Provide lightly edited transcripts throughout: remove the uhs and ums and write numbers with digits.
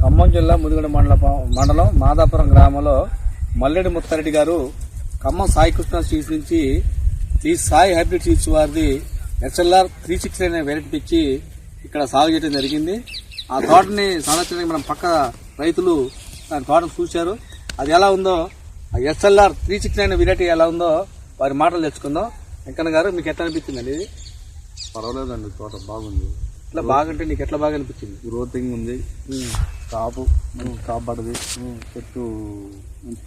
ఖమ్మం జిల్లా ముదిగొండ మండలం మాదాపురం గ్రామంలో మల్లెడి ముత్తారెడ్డి గారు ఖమ్మం సాయి కృష్ణ సీడ్స్ నుంచి ఈ సాయి హైబ్రిడ్ సీడ్స్ వారిది SLR 360 అనే వెరైటీ తెచ్చి ఇక్కడ సాగు చేయడం జరిగింది. ఆ తోటని సంవత్సరానికి మనం పక్క రైతులు దాని తోటను చూశారు. అది ఎలా ఉందో, ఆ SLR 360 అనే వెరైటీ ఎలా ఉందో వారి మాటలు తెచ్చుకుందాం. వెంకన్న గారు, మీకు ఎట్లా అనిపించింది అండి? పర్వాలేదండి, తోట బాగుంది. ఇట్లా బాగుంటే నీకు ఎట్లా బాగా అనిపించింది? గ్రోతింగ్ ఉంది, కాపు పడది, చెట్టు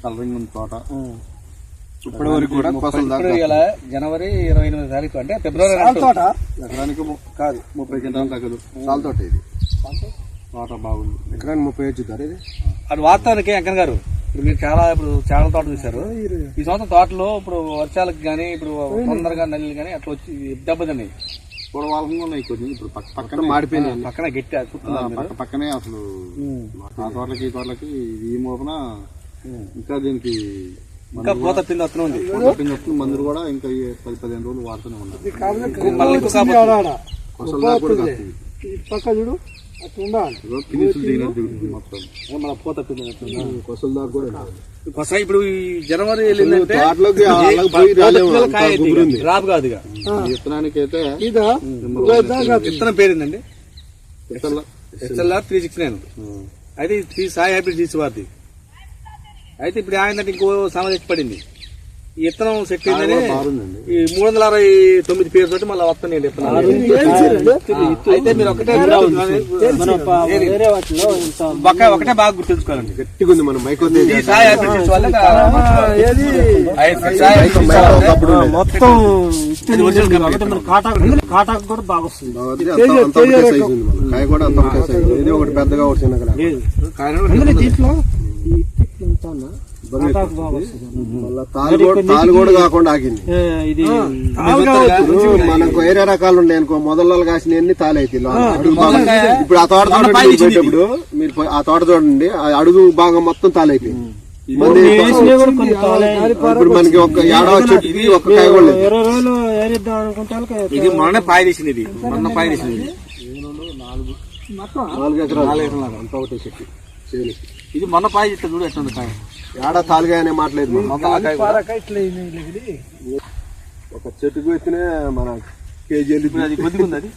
కలరింగ్ ఉంది తోట. ఇప్పటి వరకు కూడా జనవరి 28వ తారీఖు అంటే ఫిబ్రవరి ఎకరానికి కాదు 30 క్వింటాలు తగ్గదు. చాలా తోట ఇది, తోట బాగుంది. ఎకరానికి 30 వచ్చుతారు ఇది. అది వాస్తవానికి వెంకన్న గారు, ఇప్పుడు మీరు చాలా తోట చూశారు. ఈ సంవత్సరం తోటలో ఇప్పుడు వర్షాలకు గానీ, ఇప్పుడు తొందరగా నల్లి కానీ అట్లా వచ్చి దెబ్బతిన్నాయి. పొడవాలంగా ఉన్నాయి కొన్ని. ఇప్పుడు పక్కన మాడిపోయినాయి, పక్కన గట్టి పక్కనే అసలు ఆ తోటలకి ఈ తోటలకి ఈ మోపన ఇంకా దీనికి ఇంకా పూత పిండి వస్తుంది. మందులు కూడా ఇంకా 10-15 రోజులు వాడుతూనే ఉన్నారు. ఇప్పుడు ఈ జనవరి వెళ్ళిందంటే రాబు కాదు. విత్తనానికి అయితే విత్తనం పేరుందండి SLR 369. అయితే ఈ సాయి హైబ్రిడ్ సీడ్స్ వారిది. అయితే ఇప్పుడు ఆయన ఇంకో సమస్య పడింది. ఈ విత్తనం సెట్ అయిందని ఈ 369 పేరు తోటి మళ్ళీ వస్తున్నాయండి విత్తనాలు. అయితే మీరు ఒకటే బాగా గుర్తుంచుకోవాలండి. గట్టిగా ఉంది మనం ఈ సాయి హైబ్రిడ్ సీడ్స్ వల్ల మొత్తం కాటాకు కూడా బాగా వస్తుంది. కాయ కూడా ఇది ఒకటి పెద్దగా వచ్చింది. దీంట్లో తాలు కూడా కాకుండా ఆగింది. మనకు వేరే రకాలు ఉండే అనుకో, మొదలలో కాసిన తాలు అయితే ఇప్పుడు ఆ తోట చూడేటప్పుడు మీరు ఆ తోట చూడండి, అడుగు భాగం మొత్తం తాలు అయిపోయింది. ఇప్పుడు మనకి ఒక ఏడవ చెట్టుకి ఒక కాయ కూడా ఇది మొన్న పాయ తీసింది. ఇది మొన్న పాయ తీసింది 4 ఎకరాలు అంతా ఒకటే చెట్టు. ఇది మొన్న పాయ చెట్టు చూడు ఎట్లా ఉంది కాయ. ఏడా తాలుగా అనే మాట్లేదు. ఒక చెట్టుకు ఎత్తినే మన కేజీ కొద్దిగా ఉంది. అది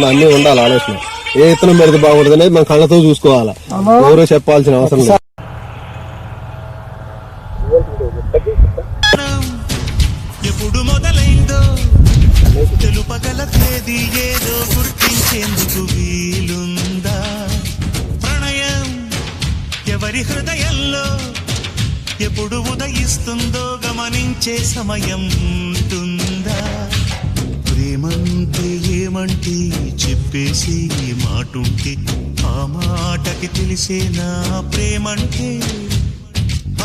అన్ని ఉండాలి ఆలోచన. ఏ ఇత్తనం పెడితే బాగుంటుంది అనేది మన కళ్ళతో చూసుకోవాలా, ఎవరో చెప్పాల్సిన అవసరం లేదు. ఎప్పుడు మొదలైందో తెలుపగల తేదీ ఏదో గుర్తించేందుకు వీలుందా? ప్రణయం ఎవరి హృదయంలో ఎప్పుడు ఉదయిస్తుందో గమనించే సమయం ఉంటుందా? ప్రేమంటే ఏమంటే చెప్పేసి మాటుంటే ఆ మాటకి తెలిసేనా ప్రేమంటే?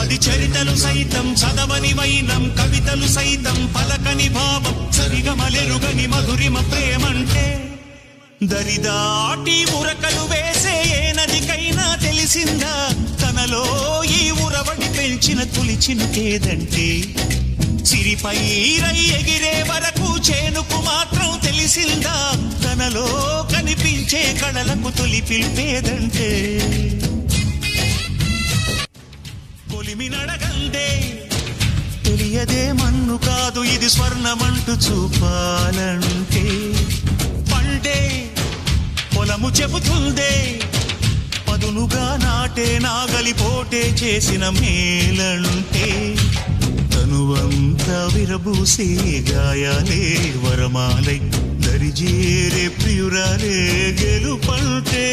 అది చరితలు సైతం చదవని వైనం, కవితలు సైతం పలకని భావం, సరిగమలెరుగని మధురిమ ప్రేమంటే. దరిదాటి ఉరకలు వేసే ఏ నదికైనా తెలిసిందా తనలో ఈ ఉరవడి పెంచిన తొలి చినుకేదంటే? సిరిపై రై ఎగిరే వరకు చేనుకు మాత్రం తెలిసిందా తనలో కనిపించే కళలకు తొలి పిలిపేదంటే? కొలిమి నడగందే తెలియదే మన్ను కాదు ఇది స్వర్ణమంటూ చూపాలంటే. పండే పొలము చెబుతుందే పదునుగా నాటే నాగలిపోటే చేసిన మేలంటే. తనువంతా విరబూసే గాయాలే వరమాలై దరిజేరే ప్రియురాలే గెలుపంటే.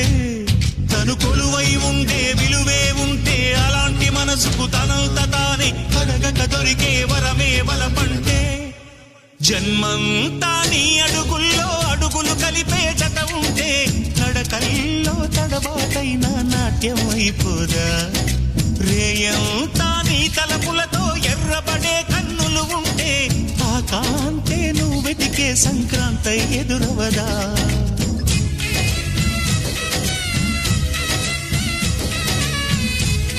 తను కొలువై ఉండే విలువే ఉంటే అలాంటి మనసుకు తనంత తానే అడగక దొరికే వరమే బలపంటే. జన్మంతా నీ అడుగుల్లో అడుగులు కలిపే జత ఉంటే నడకల్లో తడబాటైన నాట్యం అయిపోదా? రేయంతా నీ తలపులతో ఎర్రబడే కన్నులు ఉంటే ఆ కాంతే నువ్వు వెతికే సంక్రాంతి ఎదురవదా?